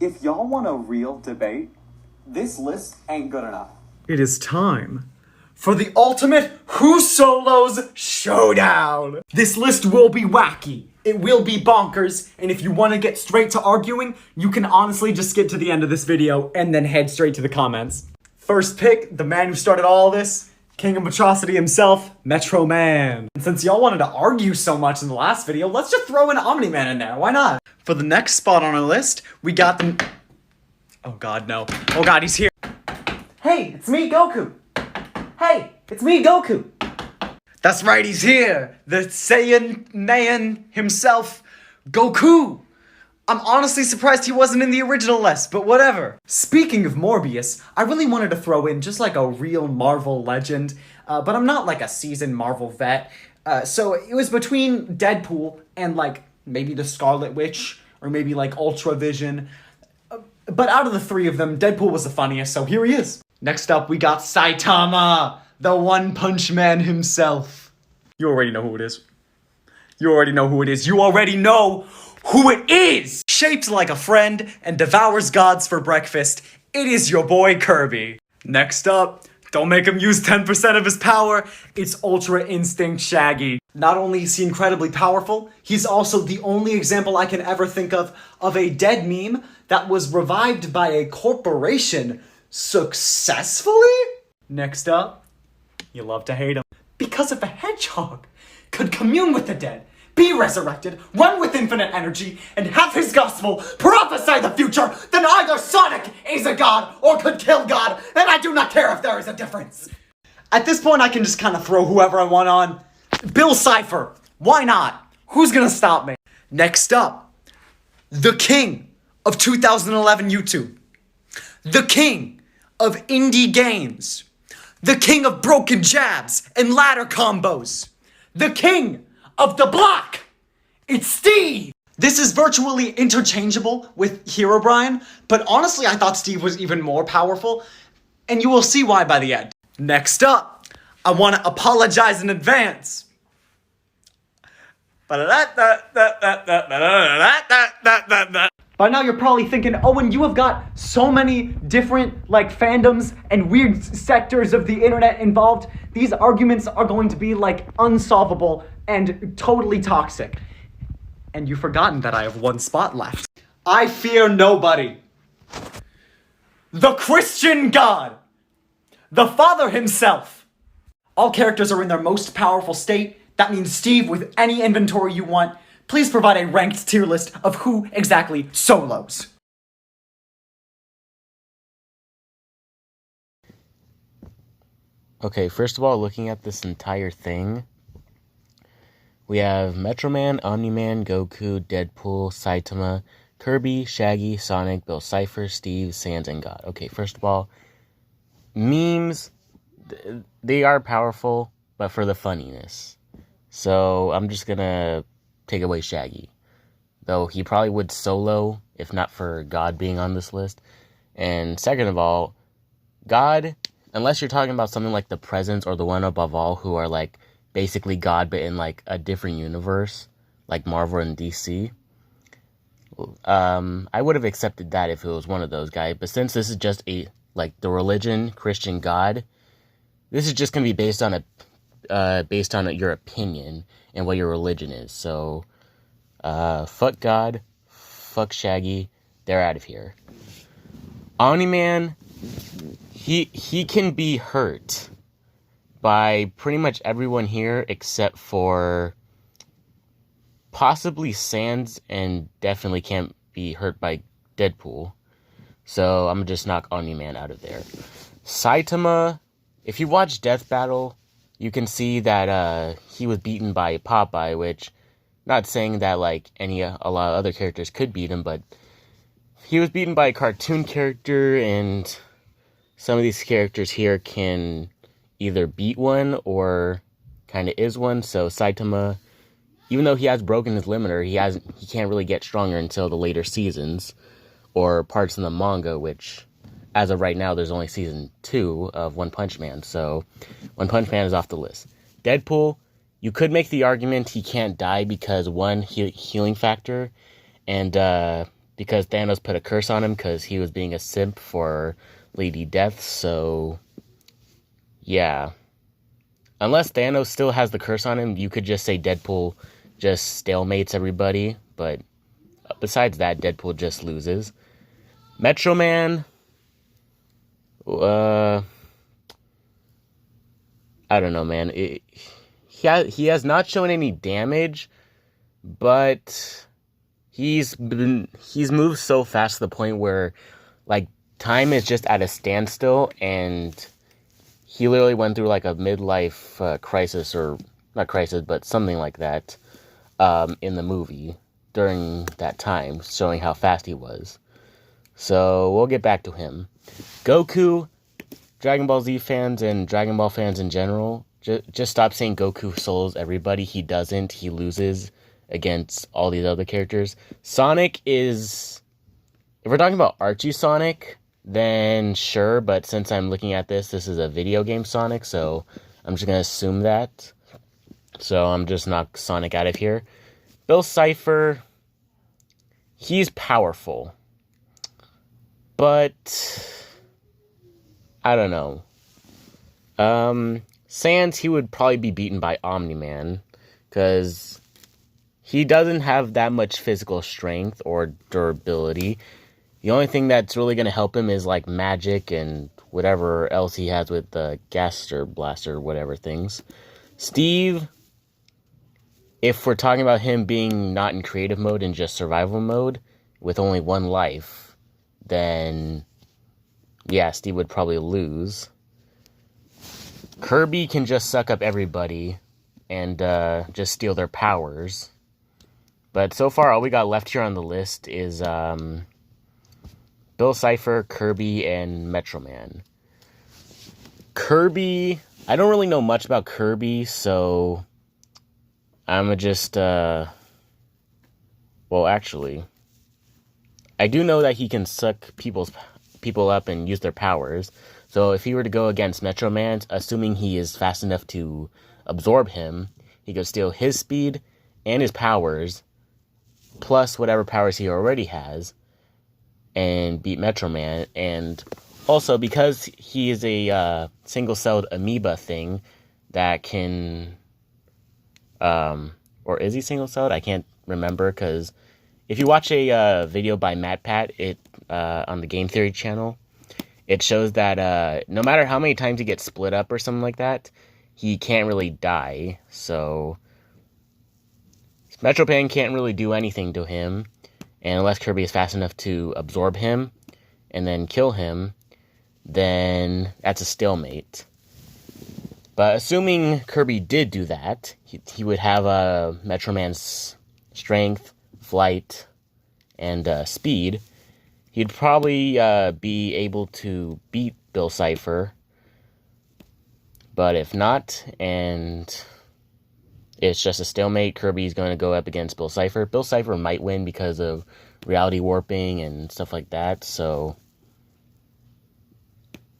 If y'all want a real debate, this list ain't good enough. It is time for the ultimate Who Solos showdown. This list will be wacky. It will be bonkers. And if you want to get straight to arguing, you can honestly just skip to the end of this video and then head straight to the comments. First pick, the man who started all this, King of Atrocity himself, Metro Man. And since y'all wanted to argue so much in the last video, let's just throw an Omni-Man in there. Why not? For the next spot on our list, we got the... Oh god, no. Oh god, he's here. Hey, it's me, Goku. Hey, it's me, Goku. That's right, he's here. The Saiyan Man himself, Goku. I'm honestly surprised he wasn't in the original list, but whatever. Speaking of Morbius, I really wanted to throw in just like a real Marvel legend, but I'm not like a seasoned Marvel vet. So it was between Deadpool and like maybe the Scarlet Witch or maybe like Ultra Vision. But out of the three of them, Deadpool was the funniest, so here he is. Next up, we got Saitama, the One Punch Man himself. You already know who it is. You already know who it is. You already know who it is! Shaped like a friend and devours gods for breakfast, it is your boy Kirby. Next up, don't make him use 10% of his power, it's Ultra Instinct Shaggy. Not only is he incredibly powerful, he's also the only example I can ever think of a dead meme that was revived by a corporation successfully? Next up, you love to hate him. Because if a hedgehog could commune with the dead, be resurrected, run with infinite energy, and have his gospel prophesy the future, then either Sonic is a god or could kill God, and I do not care if there is a difference. At this point, I can just kind of throw whoever I want on. Bill Cipher, why not? Who's gonna stop me? Next up, the king of 2011 YouTube, the king of indie games, the king of broken jabs and ladder combos, the king of the block, it's Steve! This is virtually interchangeable with Herobrine, but honestly I thought Steve was even more powerful, and you will see why by the end. Next up, I want to apologize in advance. By now you're probably thinking, Owen, you have got so many different like fandoms and weird sectors of the internet involved. These arguments are going to be like unsolvable and totally toxic. And you've forgotten that I have one spot left. I fear nobody. The Christian God. The Father himself. All characters are in their most powerful state. That means Steve, with any inventory you want, please provide a ranked tier list of who exactly solos. Okay, first of all, looking at this entire thing, we have Metro Man, Omni-Man, Goku, Deadpool, Saitama, Kirby, Shaggy, Sonic, Bill Cipher, Steve, Sans, and God. Okay, first of all, memes, they are powerful, but for the funniness. So I'm just gonna take away Shaggy. Though he probably would solo if not for God being on this list. And second of all, God, unless you're talking about something like the Presence or the One Above All, who are like basically God but in like a different universe, like Marvel and DC, I would have accepted that if it was one of those guys. But since this is just a like the religion, Christian God, this is just gonna be based on your opinion and what your religion is. So fuck God, fuck Shaggy, they're out of here. Omni-Man, he can be hurt by pretty much everyone here except for possibly Sans, and definitely can't be hurt by Deadpool. So I'm gonna just knock Omni-Man out of there. Saitama, if you watch Death Battle, you can see that he was beaten by Popeye, which, not saying that like a lot of other characters could beat him, but he was beaten by a cartoon character, and some of these characters here can either beat one or kind of is one. So Saitama, even though he has broken his limiter, he can't really get stronger until the later seasons or parts in the manga, which as of right now there's only season 2 of One Punch Man, so One Punch Man is off the list. Deadpool, you could make the argument he can't die because one, healing factor, and because Thanos put a curse on him because he was being a simp for Lady Death. So, yeah. Unless Thanos still has the curse on him, you could just say Deadpool just stalemates everybody. But besides that, Deadpool just loses. Metro Man, I don't know, man. He has not shown any damage, but he's moved so fast to the point where, like, time is just at a standstill, and he literally went through like a midlife crisis, or not crisis, but something like that, in the movie during that time, showing how fast he was. So we'll get back to him. Goku, Dragon Ball Z fans and Dragon Ball fans in general, just stop saying Goku solos everybody. He doesn't. He loses against all these other characters. Sonic is... If we're talking about Archie Sonic, then sure, but since I'm looking at this is a video game Sonic, so I'm just going to assume that. So I'm just knock Sonic out of here. Bill Cipher, he's powerful. But I don't know. Sans, he would probably be beaten by Omni-Man, because he doesn't have that much physical strength or durability. The only thing that's really going to help him is like magic and whatever else he has with the Gaster Blaster, whatever things. Steve, if we're talking about him being not in creative mode and just survival mode with only one life, then yeah, Steve would probably lose. Kirby can just suck up everybody and just steal their powers. But so far, all we got left here on the list is Bill Cipher, Kirby, and Metro Man. Kirby, I don't really know much about Kirby, so I'm gonna just, well, actually, I do know that he can suck people up and use their powers. So if he were to go against Metro Man, assuming he is fast enough to absorb him, he could steal his speed and his powers, plus whatever powers he already has, and beat Metro Man. And also, because he is a single-celled amoeba thing that can... or is he single-celled? I can't remember, because if you watch a video by MatPat on the Game Theory channel, it shows that no matter how many times he gets split up or something like that, he can't really die. So Metro Man can't really do anything to him, and unless Kirby is fast enough to absorb him and then kill him, then that's a stalemate. But assuming Kirby did do that, he would have Metro Man's strength, flight, and speed. He'd probably be able to beat Bill Cipher. But if not, and it's just a stalemate, Kirby's going to go up against Bill Cipher. Bill Cipher might win because of reality warping and stuff like that. So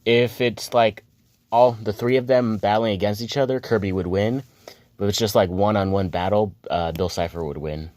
if it's like all the three of them battling against each other, Kirby would win. But if it's just like one-on-one battle, Bill Cipher would win.